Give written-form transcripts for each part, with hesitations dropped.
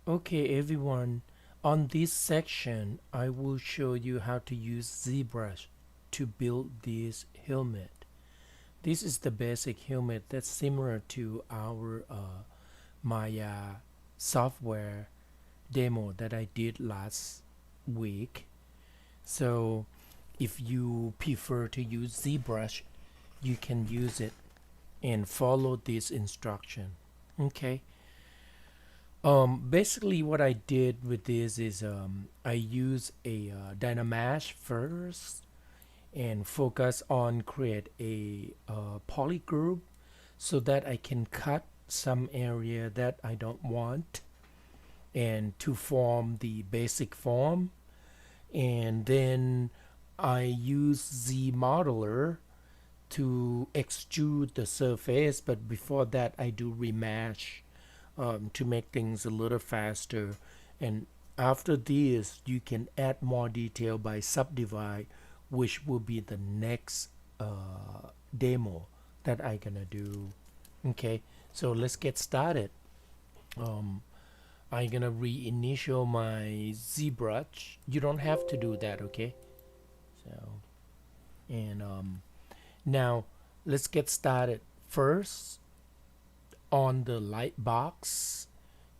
Okay everyone, on this section I will show you how to use ZBrush to build this helmet. This is the basic helmet that's similar to our Maya software demo that I did last week. So if you prefer to use ZBrush, you can use it and follow this instruction. Okay. Basically what I did with this is I use a Dynamesh first and focus on create a polygroup so that I can cut some area that I don't want and to form the basic form. And then I use Z modeler to extrude the surface, but before that I do remesh to make things a little faster. And after this you can add more detail by subdivide, which will be the next demo that I gonna do. Okay, so let's get started. I'm gonna reinitial my ZBrush. You don't have to do that, okay? So and now let's get started. First, on the light box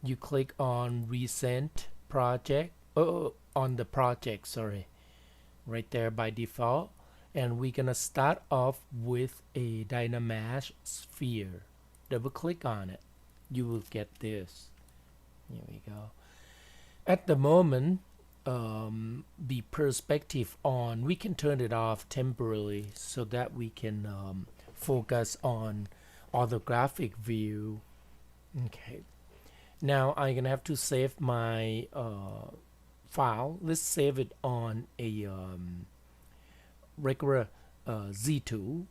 you click on recent project, on the project, sorry, right there by default, and we're gonna start off with a Dynamesh sphere. Double click on it, you will get this. Here we go. At the moment the perspective on, we can turn it off temporarily so that we can focus on orthographic view. Okay, now I'm gonna have to save my file. Let's save it on a regular Z tool,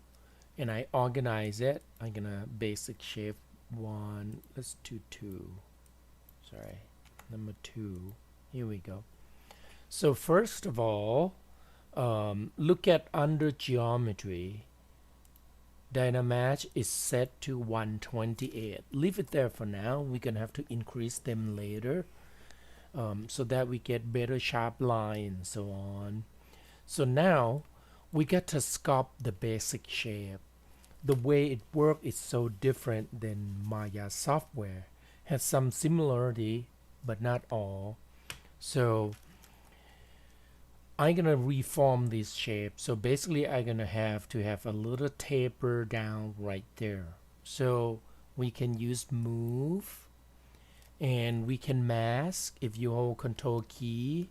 and I organize it. I'm gonna basic shape 1, let's do 2, sorry, number 2. Here we go. So first of all, look at under geometry. Dynamesh is set to 128. Leave it there for now. We're gonna have to increase them later so that we get better sharp line and so on. So now we got to sculpt the basic shape. The way it works is so different than Maya software. Has some similarity but not all. So I'm gonna reform this shape. So basically I'm gonna have to have a little taper down right there. So we can use move, and we can mask. If you hold control key,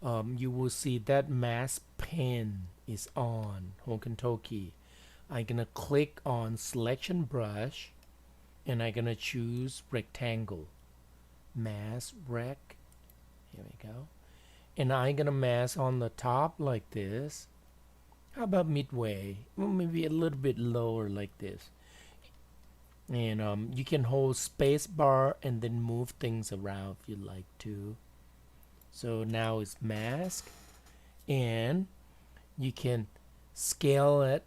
you will see that mask pen is on. Hold control key. I'm gonna click on selection brush, and I'm gonna choose rectangle, mask rec. Here we go. And I'm gonna mask on the top like this. How about midway? Well, maybe a little bit lower like this. And you can hold space bar and then move things around if you like to. So now it's mask, and you can scale it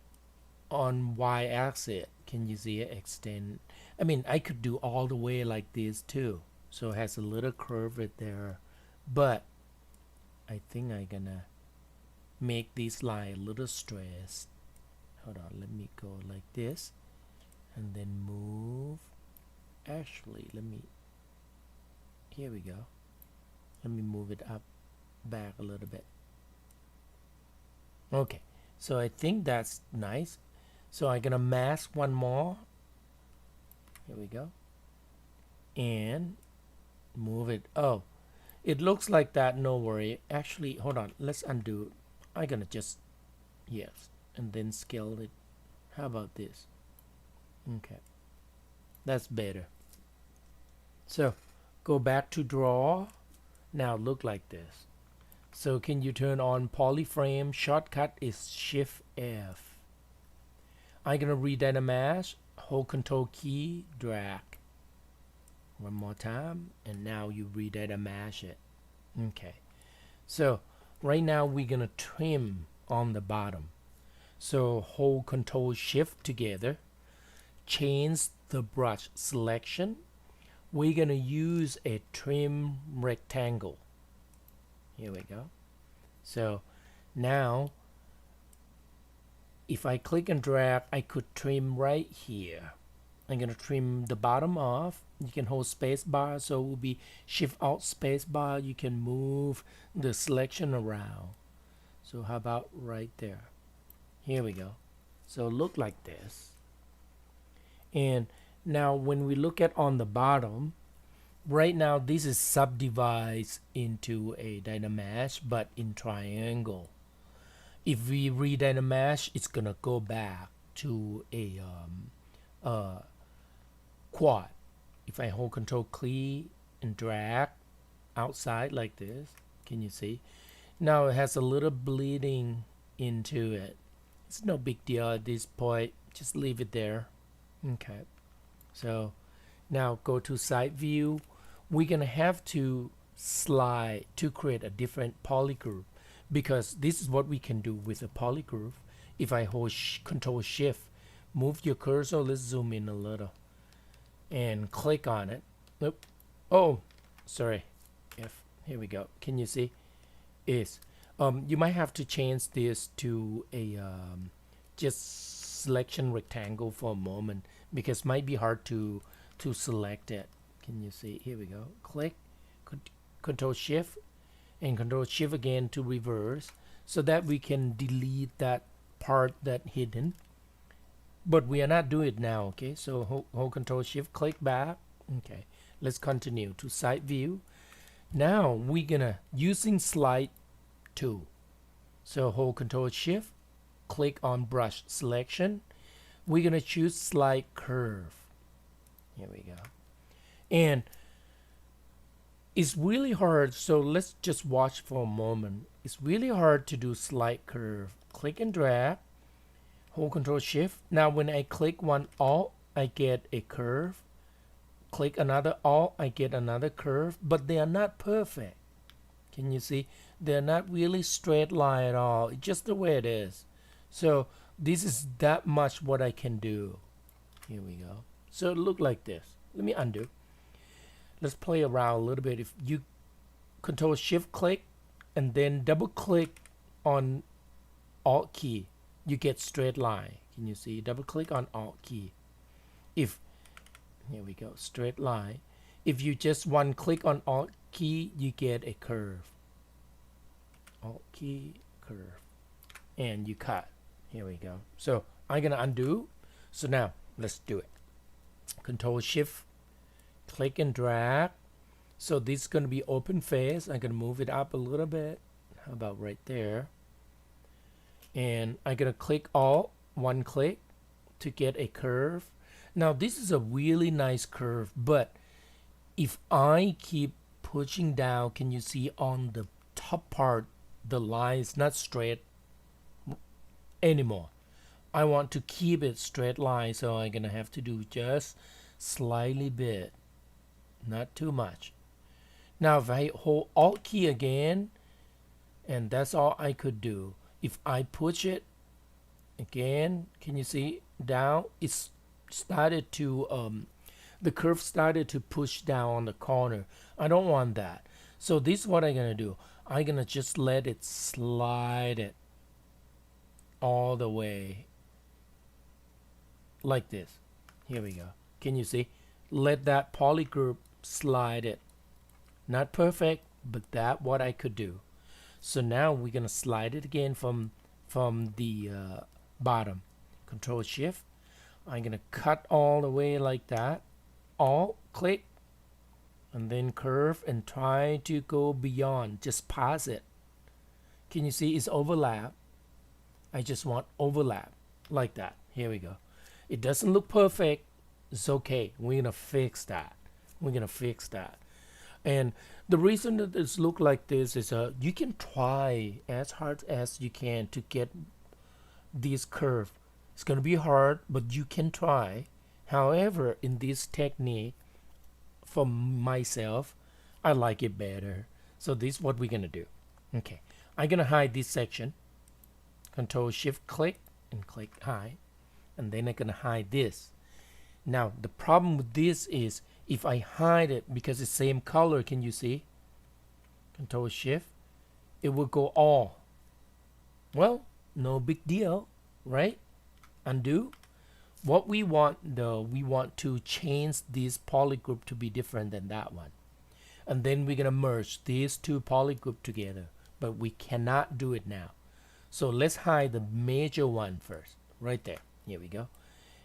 on y-axis. Can you see it extend? I mean, I could do all the way like this too, so it has a little curve right there, but I think I'm gonna make this line a little stressed. Hold on, let me go like this and then move. Actually, let me, here we go. Let me move it up back a little bit. Okay, so I think that's nice. So I'm gonna mask one more. Here we go. And move it. Oh, it looks like that, no worry. Actually, hold on, let's undo. I'm gonna just, yes, and then scale it. How about this? Okay, that's better. So go back to draw. Now look like this. So can you turn on polyframe? Shortcut is Shift F. I'm gonna re-Dynamesh, hold control key, drag. One more time, and now you re-Dynamesh it. Okay, so right now we're gonna trim on the bottom. So hold control shift together, change the brush selection, we're gonna use a trim rectangle. Here we go. So now if I click and drag, I could trim right here. I'm gonna trim the bottom off. You can hold space bar, so it will be shift alt space bar. You can move the selection around. So how about right there? Here we go. So look like this. And now when we look at on the bottom, right now this is subdivided into a Dynamesh but in triangle. If we re-Dynamesh, it's gonna go back to a quad. If I hold Control key and drag outside like this, can you see? Now it has a little bleeding into it. It's no big deal at this point. Just leave it there. Okay. So now go to side view. We're gonna have to slide to create a different polygroup, because this is what we can do with a polygroup. If I hold Control Shift, move your cursor. Let's zoom in a little and click on it. Nope. Oh, sorry. F. Here we go. Can you see? Is you might have to change this to a just selection rectangle for a moment, because it might be hard to select it. Can you see? Here we go. Click, Control Shift, and Control Shift again to reverse, so that we can delete that part that hidden. But we are not doing it now. Okay, so hold Control Shift, click back. Okay, let's continue to side view. Now we're gonna using slide tool. So hold Control Shift, click on brush selection. We're gonna choose slide curve. Here we go. And it's really hard, so let's just watch for a moment. It's really hard to do slide curve. Click and drag, hold Control Shift. Now when I click one alt, I get a curve. Click another alt, I get another curve, but they are not perfect. Can you see? They're not really straight line at all. It's just the way it is. So this is that much what I can do. Here we go. So it look like this. Let me undo. Let's play around a little bit. If you Control Shift click and then double click on Alt key, you get straight line. Can you see? Double click on Alt key. If here we go, straight line. If you just one click on Alt key, you get a curve. Alt key, curve, and you cut. Here we go. So I'm gonna undo. So now let's do it. Control Shift, click and drag. So this is going to be open face. I'm going to move it up a little bit. How about right there? And I'm going to click Alt, one click to get a curve. Now this is a really nice curve, but if I keep pushing down, can you see on the top part, the line is not straight anymore. I want to keep it straight line, so I'm going to have to do just slightly bit, not too much. Now if I hold Alt key again, and that's all I could do. If I push it again, can you see down? It's started to the curve started to push down on the corner. I don't want that. So this is what I'm gonna do. I'm gonna just let it slide it all the way like this. Here we go. Can you see? Let that polygroup slide it. Not perfect, but that what I could do. So now we're gonna slide it again from the bottom. Control Shift. I'm gonna cut all the way like that. Alt click and then curve and try to go beyond. Just pass it. Can you see it's overlap? I just want overlap like that. Here we go. It doesn't look perfect. It's okay. We're gonna fix that. We're gonna fix that. And the reason that this look like this is you can try as hard as you can to get this curve. It's gonna be hard, but you can try. However, in this technique, for myself, I like it better. So this is what we're gonna do. Okay, I'm gonna hide this section. Control Shift click and click hide, and then I'm gonna hide this. Now the problem with this is If I hide it, because it's same color, can you see? Control Shift, it will go all. Well, no big deal, right? Undo. What we want though, we want to change this polygroup to be different than that one. And then we're gonna merge these two polygroup together, but we cannot do it now. So let's hide the major one first, right there. Here we go.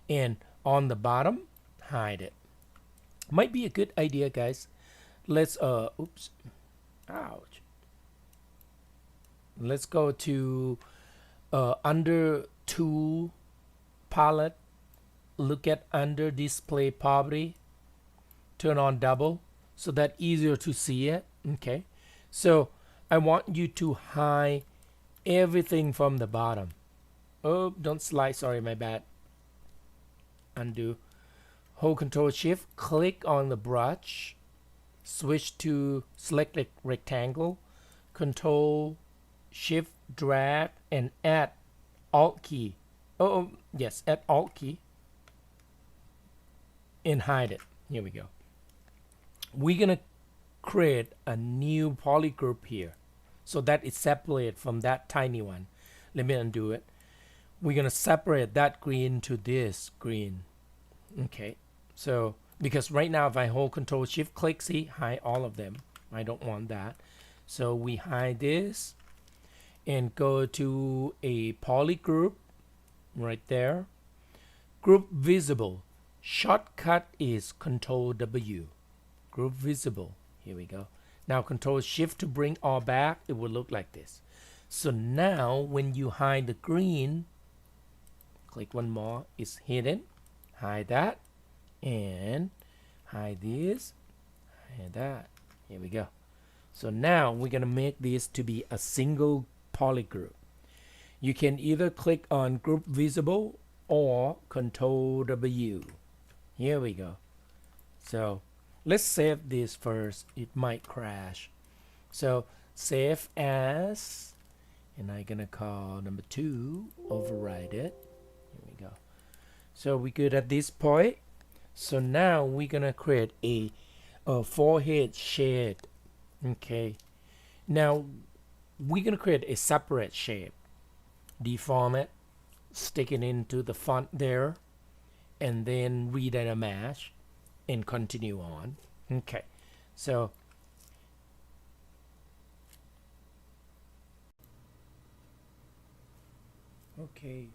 And on the bottom, hide it. Might be a good idea, guys. Let's oops, ouch. Let's go to under tool palette, look at under display property, turn on double so that easier to see it. Okay, so I want you to hide everything from the bottom. Oh, don't slide, sorry, my bad. Undo. Hold Control Shift, click on the brush, switch to select a rectangle, Control Shift drag and add Alt key. Oh yes, add Alt key and hide it. Here we go. We're gonna create a new polygroup here so that it's separated from that tiny one. Let me undo it. We're gonna separate that green to this green. Okay, so because right now if I hold Control Shift click, see, hide all of them. I don't want that, so we hide this and go to a polygroup right there. Group visible, shortcut is Control W. Group visible, here we go. Now Control Shift to bring all back, it will look like this. So now when you hide the green, click one more, it's hidden. Hide that and hide this, hide that. Here we go. So now we're gonna make this to be a single polygroup. You can either click on group visible or Control W. Here we go. So let's save this first. It might crash. So save as, and I'm gonna call number 2, override it. Here we go. So we're good at this point. So now we're gonna create a forehead shade. Okay, now we're gonna create a separate shape. Deform it, stick it into the font there, and then re-Dynamesh and continue on. Okay, so okay,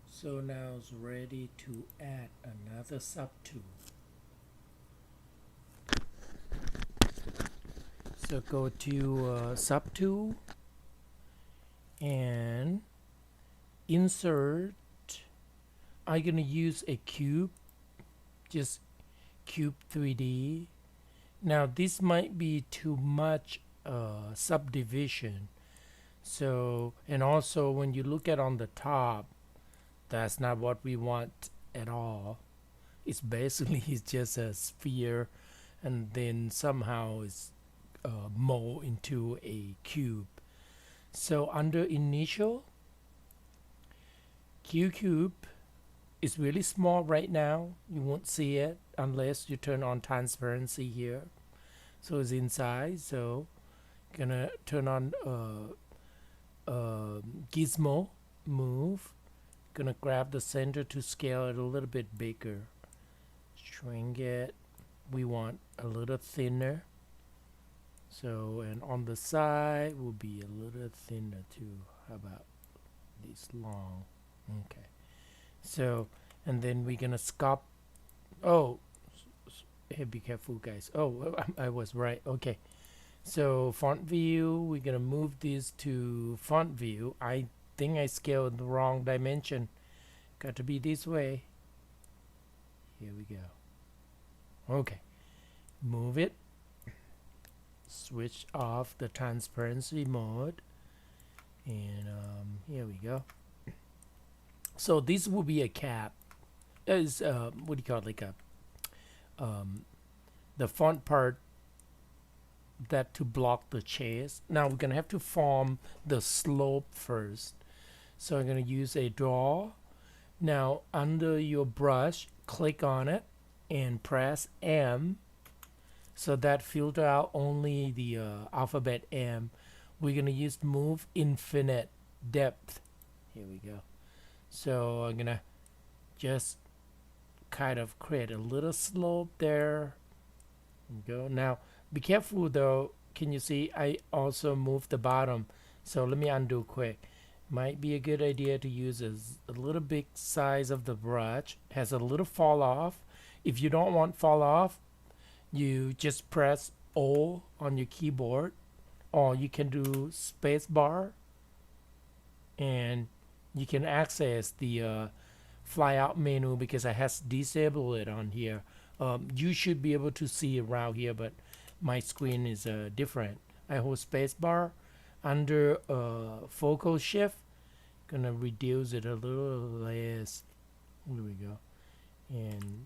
so now it's ready to add another subtool. So go to subtool and insert. I'm gonna use a cube, just cube 3D. Now this might be too much subdivision, so, and also when you look at on the top, that's not what we want at all. It's basically it's just a sphere and then somehow it's mold into a cube. So under initial, cube is really small right now. You won't see it unless you turn on transparency here. So it's inside. So gonna turn on gizmo move. Gonna grab the center to scale it a little bit bigger. Shrink it. We want a little thinner. So, and on the side will be a little thinner too. How about this long? Okay. So, and then we're gonna sculpt. Oh, hey, be careful, guys. Oh, I was right. Okay. So font view, we're gonna move this to font view. I think I scaled the wrong dimension. Got to be this way. Here we go. Okay. Move it. Switch off the transparency mode. And here we go. So this will be a cap. Is what do you call it? Like a the font part that to block the chase. Now we're gonna have to form the slope first. So I'm gonna use a draw. Now under your brush, click on it and press M so that filter out only the alphabet M. We're gonna use move infinite depth. Here we go. So I'm gonna just kind of create a little slope there. Go. Now be careful though. Can you see I also moved the bottom? So let me undo quick. Might be a good idea to use a little big size of the brush. Has a little fall off. If you don't want fall off, you just press O on your keyboard, or you can do space bar, and you can access the fly out menu because I has disabled it on here. You should be able to see around here, but my screen is different. I hold space bar under focal shift, gonna reduce it a little less. Here we go, and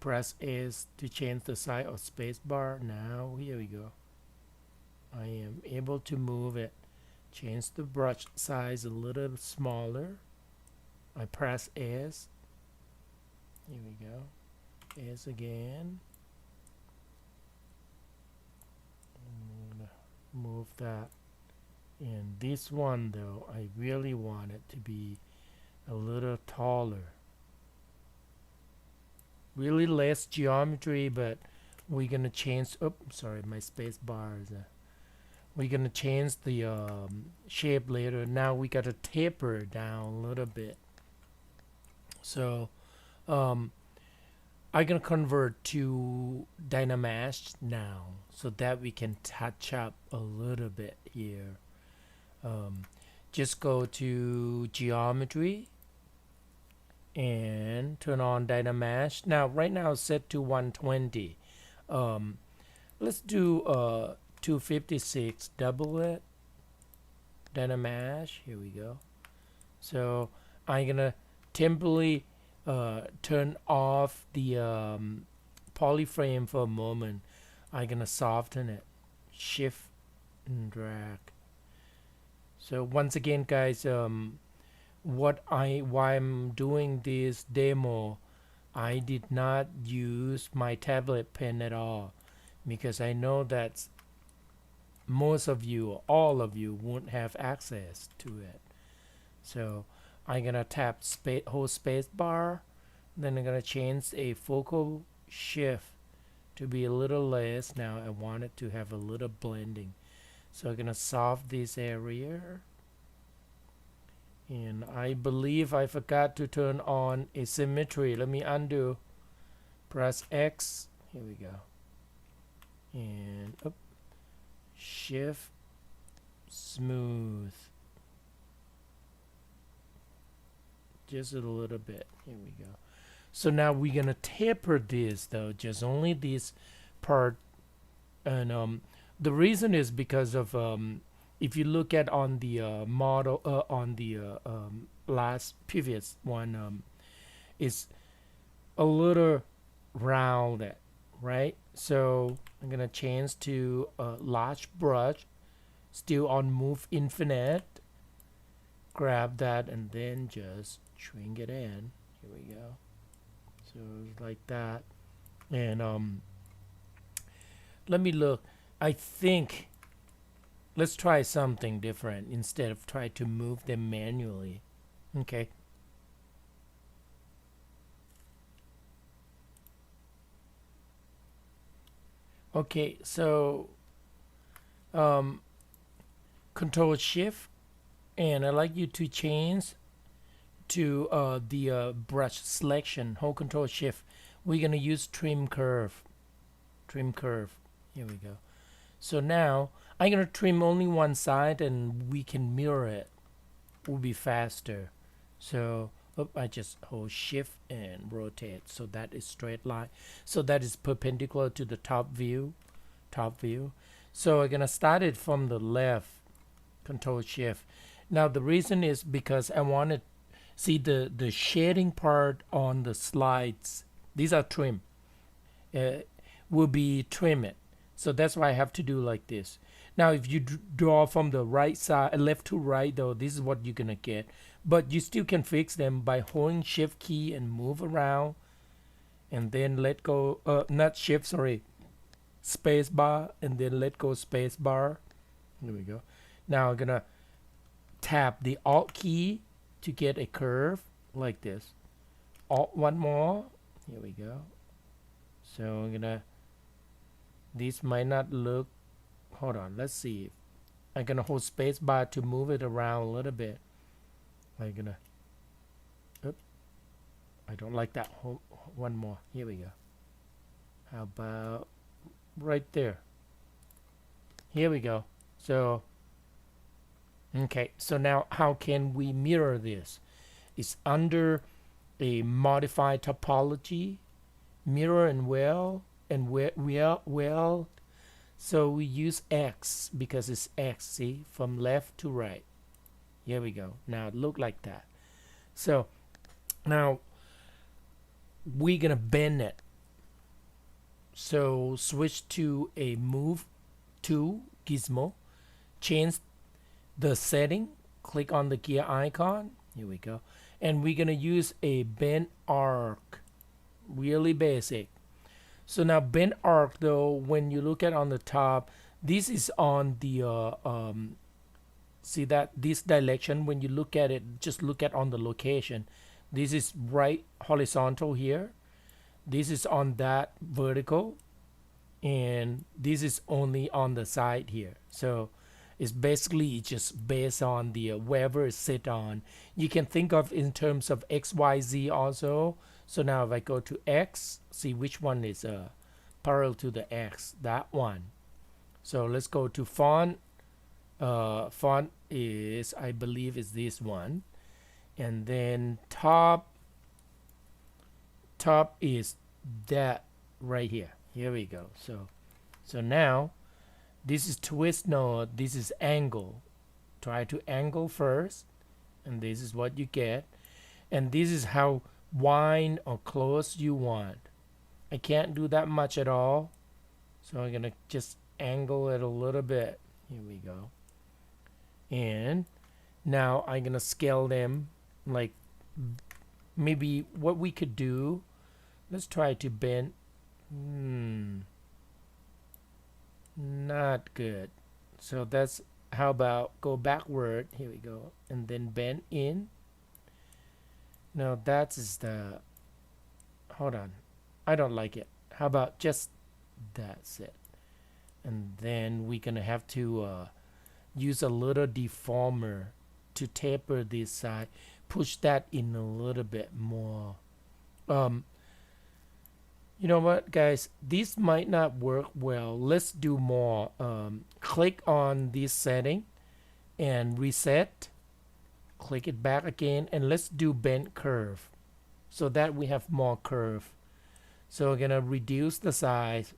press S to change the size of space bar. Now here we go, I am able to move it, change the brush size a little smaller. I press S, here we go, S again, move that. And this one though, I really want it to be a little taller, really less geometry, but we're gonna change, oh sorry, my space bar is we're gonna change the shape later. Now we gotta taper down a little bit. So I'm gonna convert to Dynamesh now so that we can touch up a little bit here. Just go to geometry and turn on Dynamesh. Now right now it's set to 120. Let's do 256, double it, Dynamesh, here we go. So I'm gonna temporarily turn off the polyframe for a moment. I'm gonna soften it, shift and drag. So once again guys, why I'm doing this demo, I did not use my tablet pen at all because I know that most of you, all of you, won't have access to it. So I'm gonna tap hold space bar, then I'm gonna change a focal shift to be a little less. Now I want it to have a little blending, so I'm gonna soften this area. And I believe I forgot to turn on asymmetry. Let me undo. Press X. Here we go. And up. Shift. Smooth. Just a little bit. Here we go. So now we're gonna taper this though, just only this part. And the reason is because of if you look at on the model on the last previous one, is a little rounded, right? So I'm gonna change to a large brush, still on move infinite, grab that and then just shrink it in. Here we go. So like that. And let me look. I think let's try something different instead of try to move them manually. Okay. Okay, so Control Shift, and I'd like you to change to the brush selection. Hold Control Shift. We're gonna use trim curve. Trim curve. Here we go. So now I'm gonna trim only one side, and we can mirror it. Will be faster. So I just hold Shift and rotate, so that is straight line. So that is perpendicular to the top view. Top view. So I'm gonna start it from the left. Control Shift. Now the reason is because I want to see the shading part on the slides. These are trim. Will be trim it. So that's why I have to do like this. Now if you draw from the right side, left to right though, this is what you're gonna get. But you still can fix them by holding Shift key and move around, and then let go. Not Shift, sorry. space bar and then let go space bar. There we go. Now I'm gonna tap the Alt key to get a curve like this. Alt one more. Here we go. So I'm gonna, this might not look, hold on, let's see. I'm gonna hold space bar to move it around a little bit. I'm gonna, oops, I don't like that. Hold, one more. Here we go. How about right there? Here we go. So okay, so now how can we mirror this? It's under a modify topology, mirror and well, and well. So we use X because it's X, see, from left to right. Here we go. Now it look like that. So now we're gonna bend it. So switch to a move to gizmo, change the setting, click on the gear icon. Here we go. And we're gonna use a bend arc, really basic. So now bend arc though, when you look at on the top, this is on the see that this direction. When you look at it, just look at on the location. This is right horizontal here, this is on that vertical, and this is only on the side here. So it's basically just based on the wherever it's sit on. You can think of in terms of XYZ also. So now if I go to X, see which one is parallel to the X, that one. So let's go to font. Font is, I believe, is this one, and then top is that right here. Here we go. So now this is twist node, this is angle. Try to angle first, and this is what you get, and this is how wide or close you want. I can't do that much at all, so I'm gonna just angle it a little bit. Here we go. And now I'm gonna scale them, like maybe what we could do, let's try to bend. Not good. So that's, how about go backward? Here we go, and then bend in. Now that is the, hold on, I don't like it. How about just, that's it. And then we're gonna have to use a little deformer to taper this side, push that in a little bit more. You know what, guys, this might not work well. Let's do more. Click on this setting and reset, click it back again, and let's do bend curve so that we have more curve. So we're gonna reduce the size.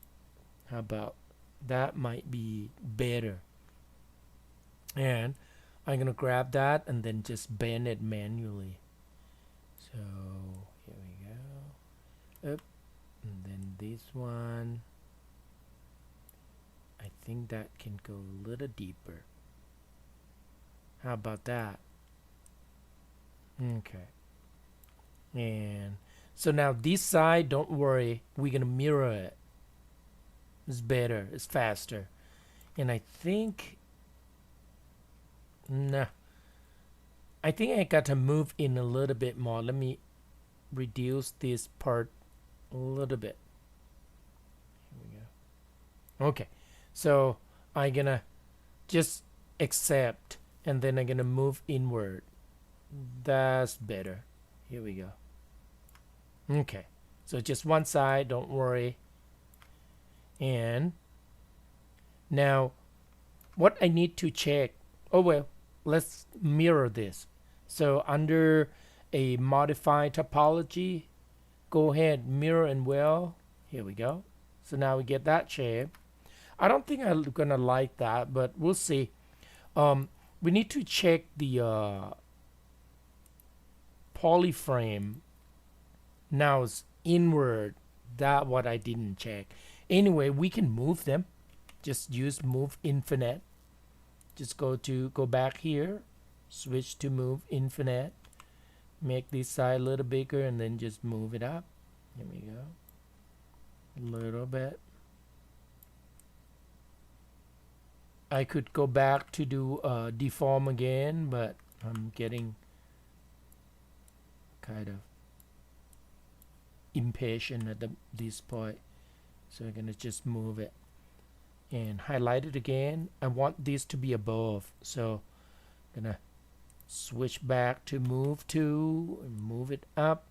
How about that? Might be better. And I'm gonna grab that and then just bend it manually. So here we go. Up. And then this one, I think that can go a little deeper. How about that? Okay. And so now this side, don't worry, we're gonna mirror it. It's better, it's faster. And I think, nah, I think I got to move in a little bit more. Let me reduce this part a little bit. Here we go. Okay, so I'm gonna just accept, and then I'm gonna move inward. That's better. Here we go. Okay, so just one side, don't worry. And now what I need to check, oh well, let's mirror this. So under a modify topology, go ahead, mirror and well. Here we go. So now we get that shape. I don't think I'm gonna like that, but we'll see. We need to check the polyframe. Now it's inward. That what I didn't check. Anyway, we can move them. Just use move infinite. Just go back here, switch to move infinite. Make this side a little bigger and then just move it up. Here we go. A little bit. I could go back to do deform again, but I'm getting kind of impatient at this point, so I'm gonna just move it and highlight it again. I want this to be above, so I'm gonna switch back to move to and move it up,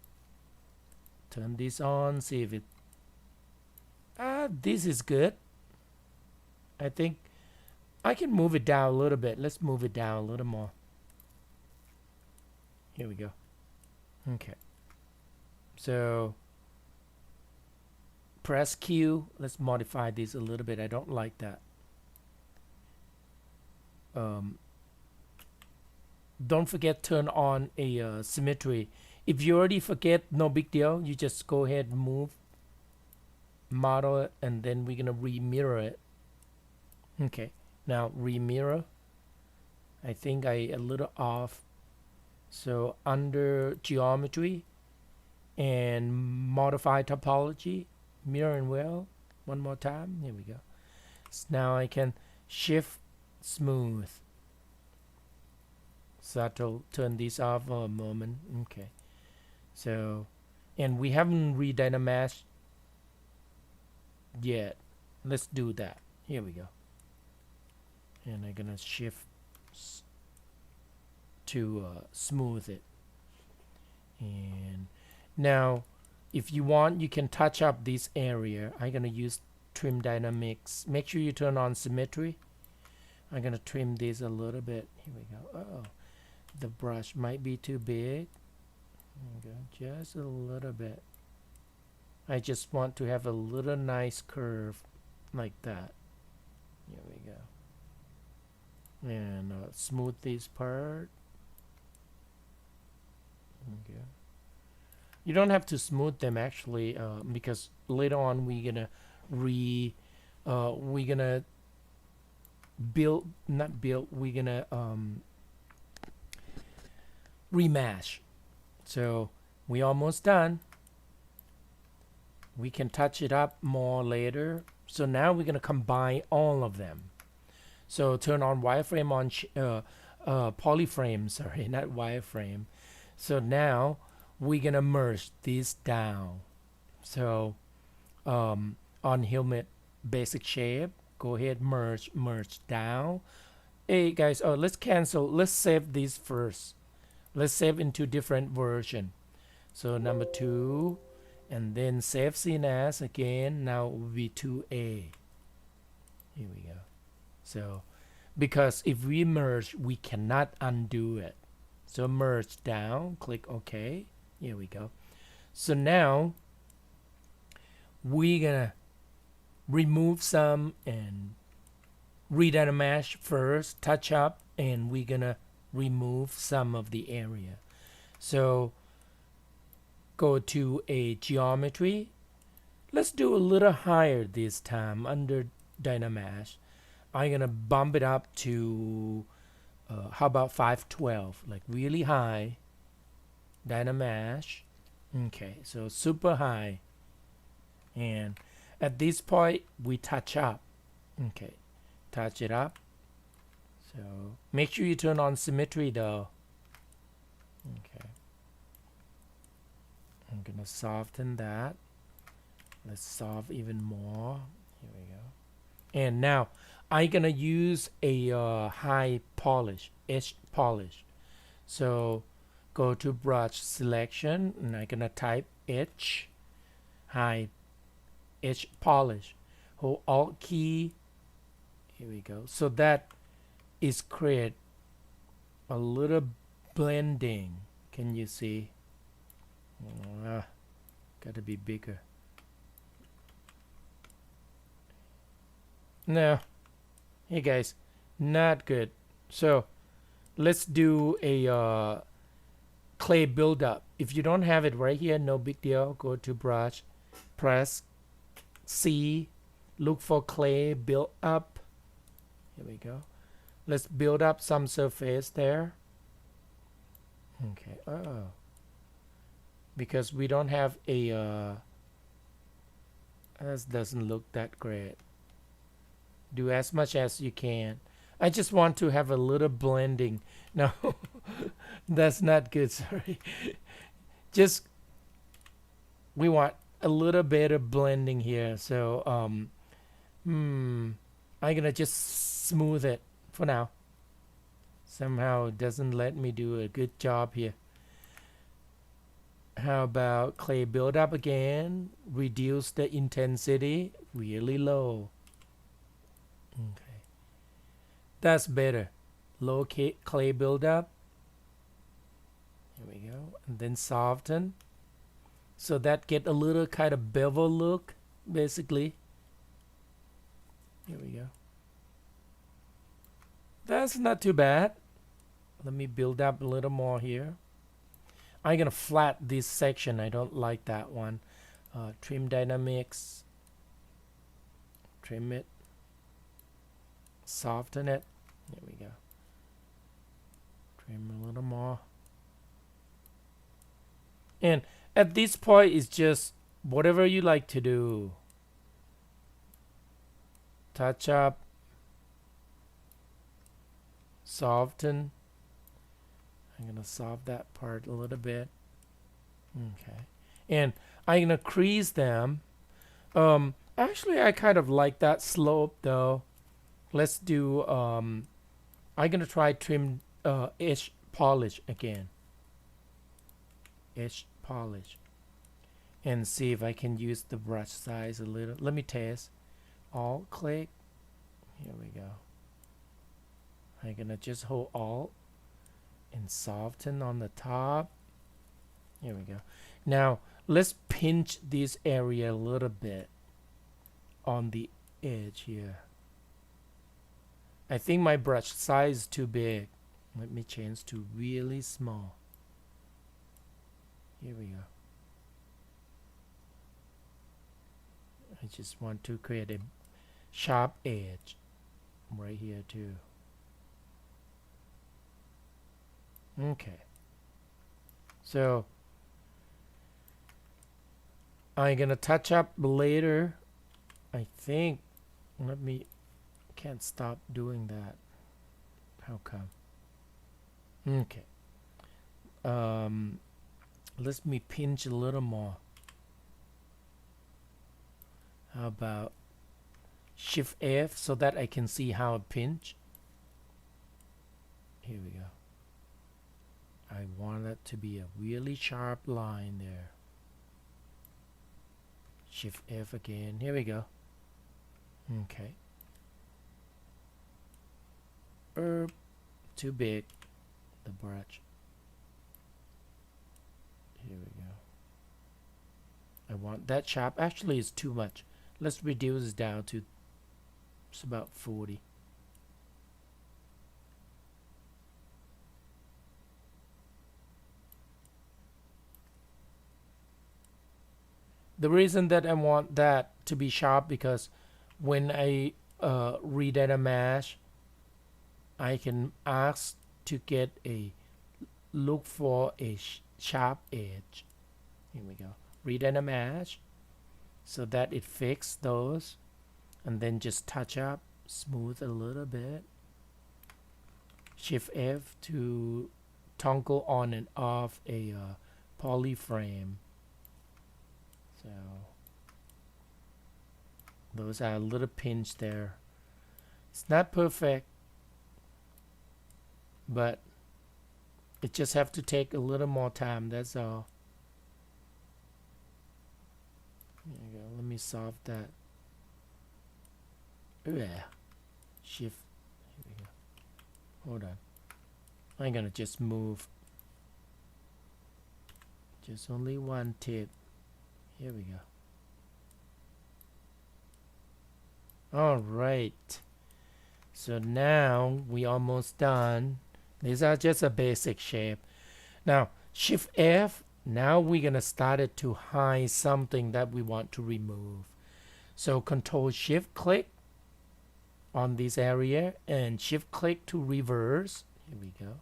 turn this on, see if it this is good. I think I can move it down a little bit. Let's move it down a little more. Here we go. Okay, so press Q. Let's modify this a little bit. I don't like that. Don't forget turn on a symmetry. If you already forget, no big deal. You just go ahead and move, model it, and then we're gonna re-mirror it. Okay, now re-mirror. I think I a little off. So under geometry and modify topology, mirror and well, one more time. Here we go. So now I can shift smooth. Subtle, turn this off for a moment. Okay, so, and we haven't re-Dynameshed yet. Let's do that. Here we go. And I'm gonna shift to smooth it. And now if you want, you can touch up this area. I'm gonna use trim dynamics. Make sure you turn on symmetry. I'm gonna trim this a little bit. Here we go. Oh, the brush might be too big. Okay, just a little bit. I just want to have a little nice curve like that. Here we go. And smooth this part. Okay. You don't have to smooth them actually, because later on we're gonna we're gonna build, not build, we're gonna remesh. So we're almost done. We can touch it up more later. So now we're gonna combine all of them. So turn on wireframe on polyframe, sorry, not wireframe. So now we're gonna merge this down. So on helmet basic shape, go ahead, merge down. Hey guys, let's cancel. Let's save this first. Let's save into different version. So number 2, and then save scene as again. Now it will be 2A. Here we go. So because if we merge, we cannot undo it. So merge down, click OK. Here we go. So now we're gonna remove some and re-Dynamesh first, touch up, and we're gonna remove some of the area. So go to a geometry. Let's do a little higher this time under Dynamesh. I'm gonna bump it up to how about 512, like really high. Dynamesh. Okay, so super high. And at this point we touch up. Okay, touch it up. So make sure you turn on symmetry though. Okay, I'm gonna soften that. Let's soften even more. Here we go. And now I'm gonna use a high polish, edge polish. So go to brush selection, and I'm gonna type edge, high edge polish. Hold Alt key. Here we go. So that is create a little blending. Can you see? Gotta be bigger. No. Hey guys, not good. So let's do a clay buildup. If you don't have it right here, no big deal. Go to brush, press C, look for clay build up. Here we go. Let's build up some surface there. Okay. Oh, because we don't have a this doesn't look that great. Do as much as you can. I just want to have a little blending. No, that's not good. Sorry. Just we want a little bit of blending here. So I'm gonna just smooth it for now. Somehow it doesn't let me do a good job here. How about clay buildup again? Reduce the intensity really low. Okay, that's better. Low clay buildup. Here we go, and then soften. So that get a little kind of bevel look, basically. Here we go. That's not too bad. Let me build up a little more here. I'm gonna flat this section. I don't like that one. Trim dynamics. Trim it. Soften it. There we go. Trim a little more. And at this point, it's just whatever you like to do. Touch up. Soften. I'm gonna soften that part a little bit. Okay, and I'm gonna crease them. Actually, I kind of like that slope though. Let's do. I'm gonna try trim edge polish again. Edge polish, and see if I can use the brush size a little. Let me test. Alt click. Here we go. I'm gonna just hold Alt and soften on the top. Here we go. Now let's pinch this area a little bit on the edge here. I think my brush size is too big. Let me change to really small. Here we go. I just want to create a sharp edge right here too. Okay, so I'm gonna touch up later. I think. Let me. Can't stop doing that. How come? Okay. Let me pinch a little more. How about Shift F so that I can see how it pinch? Here we go. I want it to be a really sharp line there. Shift F again. Here we go. Okay. Too big, the brush. Here we go. I want that sharp. Actually, it's too much. Let's reduce it down to it's about 40. The reason that I want that to be sharp because when I re-Dynamash, I can ask to get a look for a sharp edge. Here we go. Re-Dynamash so that it fixes those, and then just touch up, smooth a little bit. Shift F to toggle on and off a poly frame. So those are a little pinch there. It's not perfect, but it just have to take a little more time, that's all. There you go. Let me solve that. Yeah. Shift. Here we go. Hold on. I'm gonna just move. Just only one tip. Here we go. All right. So now we almost done. These are just a basic shape. Now Shift F. Now we're gonna start it to hide something that we want to remove. So Control Shift click on this area and Shift click to reverse. Here we go.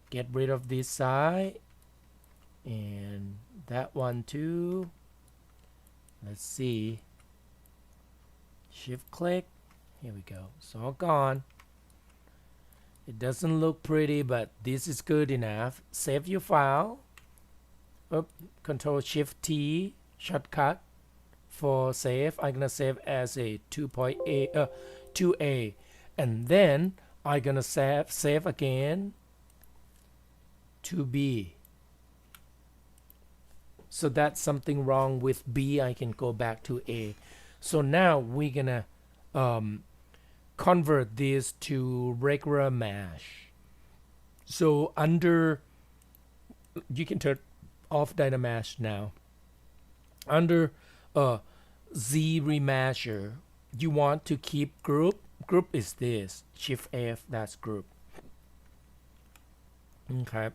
Get rid of this side and that one too. Let's see. Shift click. Here we go. It's all gone. It doesn't look pretty, but this is good enough. Save your file. Control Shift T shortcut for save. I'm gonna save as a 2A, and then I'm gonna save again to B. So that's something wrong with B. I can go back to A. So now we're gonna convert this to regular mesh. So under, you can turn off Dynamesh now. Under ZBrush, you want to keep group. Group is this. Shift F, that's group. Okay.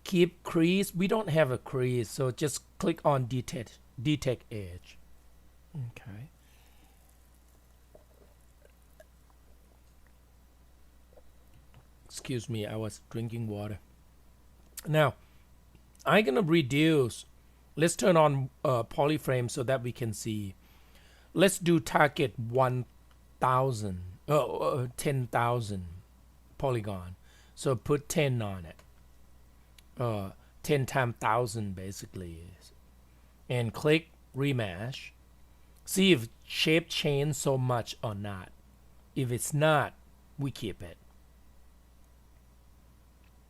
Keep crease. We don't have a crease, so just click on detect edge. Okay. Excuse me, I was drinking water. Now, I'm gonna reduce. Let's turn on polyframe so that we can see. Let's do target 1000 polygon. So put 10 on it. 10 times 1000 basically is. And click remesh. See if shape change so much or not. If it's not, we keep it.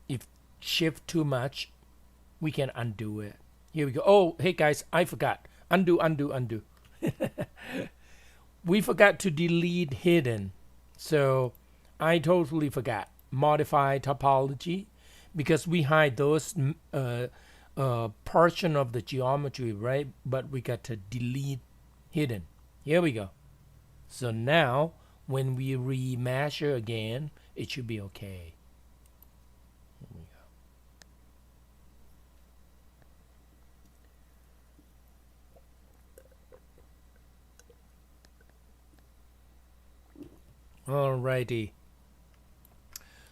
If shift too much, we can undo it. Here we go. Oh, hey guys, I forgot. Undo. We forgot to delete hidden. So I totally forgot. Modify topology, because we hide those portion of the geometry, right? But we got to delete hidden. Here we go. So now when we remeasure again, it should be okay. Here we go. Alrighty.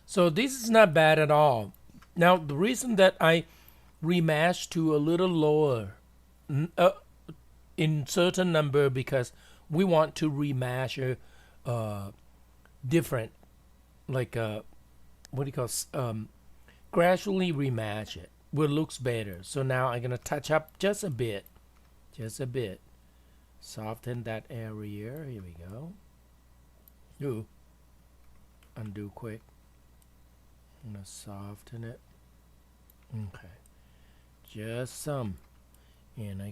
So this is not bad at all. Now the reason that I remesh to a little lower in certain number, because we want to remeasure different, like what do you call, gradually remesh it where it looks better. So now I'm gonna touch up just a bit, soften that area. Here we go. Ooh, undo quick. I'm gonna soften it. Okay, just some. And I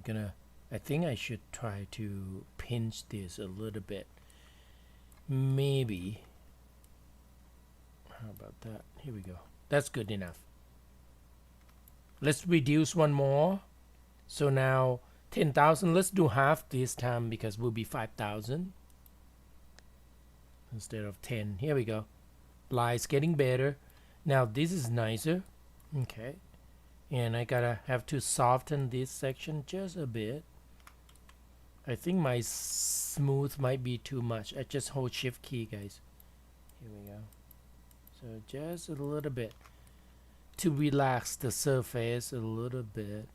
think I should try to pinch this a little bit. Maybe. How about that? Here we go. That's good enough. Let's reduce one more. So now 10,000. Let's do half this time, because we'll be 5,000 instead of 10. Here we go. Light's getting better. Now this is nicer. Okay. And I gotta have to soften this section just a bit. I think my smooth might be too much. I just hold shift key, guys. Here we go. So just a little bit to relax the surface a little bit.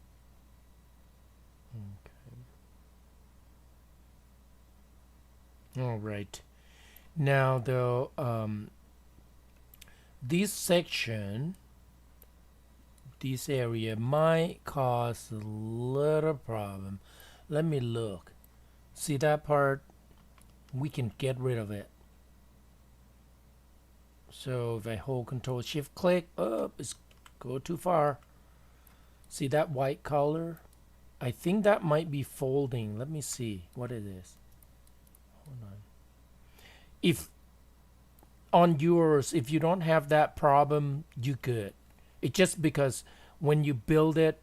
Okay. All right. Now though, this section, this area might cause a little problem. Let me look. See that part? We can get rid of it. So if I hold Control Shift click, it's go too far. See that white color? I think that might be folding. Let me see what it is. Hold on. If on yours, if you don't have that problem, you good. It's just because when you build it,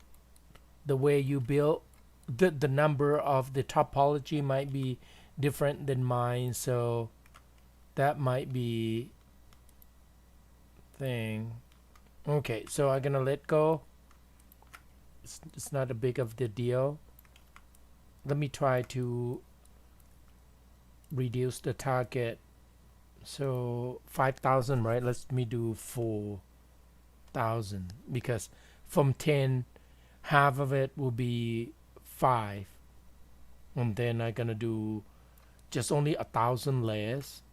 the way you build, the number of the topology might be different than mine, so that might be thing. Okay, so I'm gonna let go. It's not a big of the deal. Let me try to reduce the target. So 5,000, right? Let me do 4,000, because from 10, half of it will be 5, and then I'm gonna do just only 1,000 less.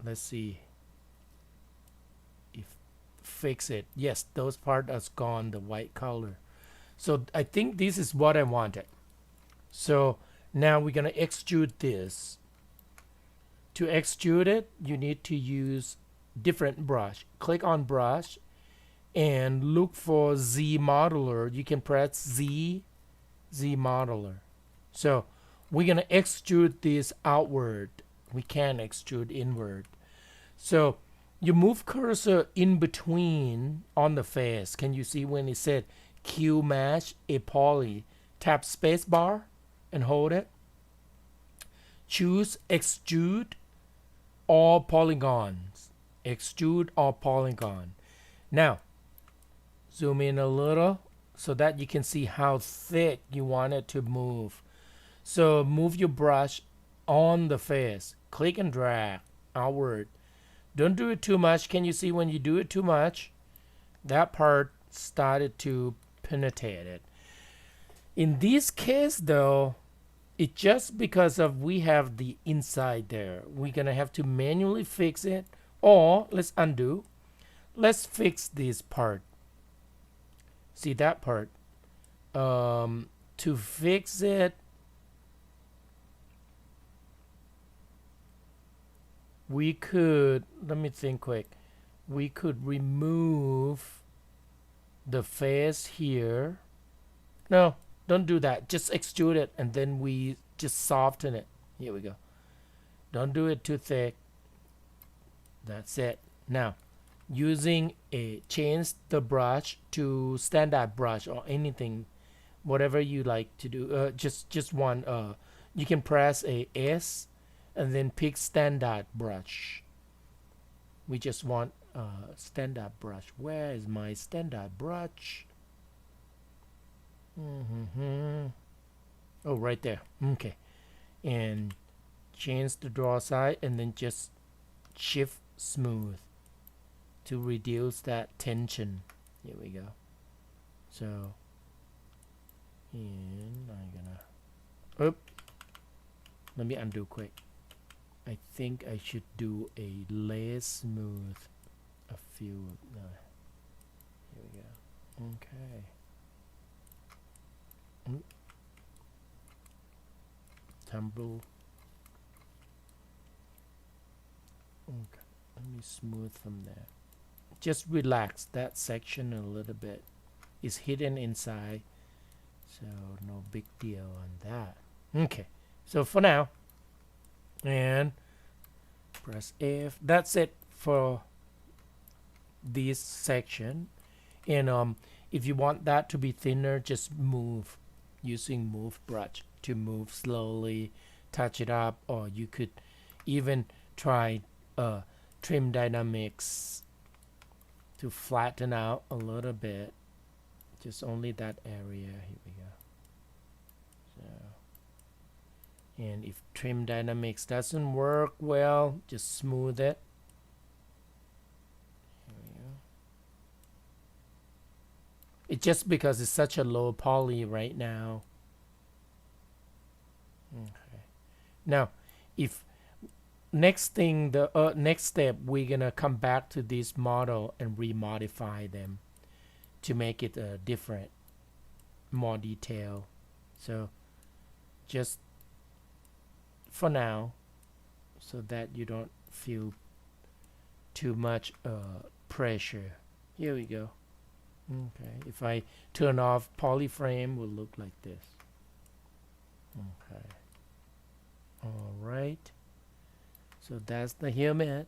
let's see if fix it. Yes, those part is gone, the white color. So I think this is what I wanted. So now we're gonna extrude this. To extrude it, you need to use different brush. Click on brush and look for Z modeler. You can press Z modeler. So we're gonna extrude this outward. We can't extrude inward. So you move cursor in between on the face. Can you see when it said Q match a poly? Tap space bar and hold it. Choose extrude all polygons. Extrude all polygon. Now zoom in a little so that you can see how thick you want it to move. So move your brush on the face. Click and drag outward. Don't do it too much. Can you see when you do it too much, that part started to penetrate it? In this case though, it's just because of we have the inside there. We're gonna have to manually fix it, or let's undo. Let's fix this part. See that part? To fix it, we could, let me think quick. We could remove the face here. No, don't do that. Just extrude it and then we just soften it. Here we go. Don't do it too thick. That's it. Now, using a change the brush to standard brush or anything, whatever you like to do. Just one. You can press a S and then pick standard brush. We just want standard brush. Where is my standard brush? Oh, right there. Okay. And change the draw side and then just shift smooth to reduce that tension. Here we go. So, and I'm gonna, let me undo quick. I think I should do a less smooth a few. Here we go. Okay. Tumble. Okay, let me smooth from there. Just relax that section a little bit. It's hidden inside, so no big deal on that. Okay, so for now, and press F. That's it for this section. And if you want that to be thinner, just move using move brush to move slowly, touch it up, or you could even try trim dynamics to flatten out a little bit, just only that area. Here we go. So, and if trim dynamics doesn't work well, just smooth it. Here we go. It's just because it's such a low poly right now. Okay. Now, if next thing, the next step, we're gonna come back to this model and remodify them to make it different, more detail. So just for now, so that you don't feel too much pressure. Here we go. Okay, if I turn off polyframe, will look like this. Okay. All right. So that's the helmet.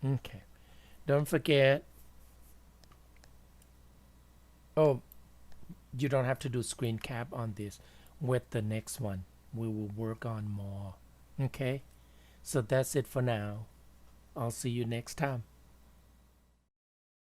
Okay. Don't forget. Oh, you don't have to do screen cap on this. With the next one, we will work on more. Okay. So that's it for now. I'll see you next time.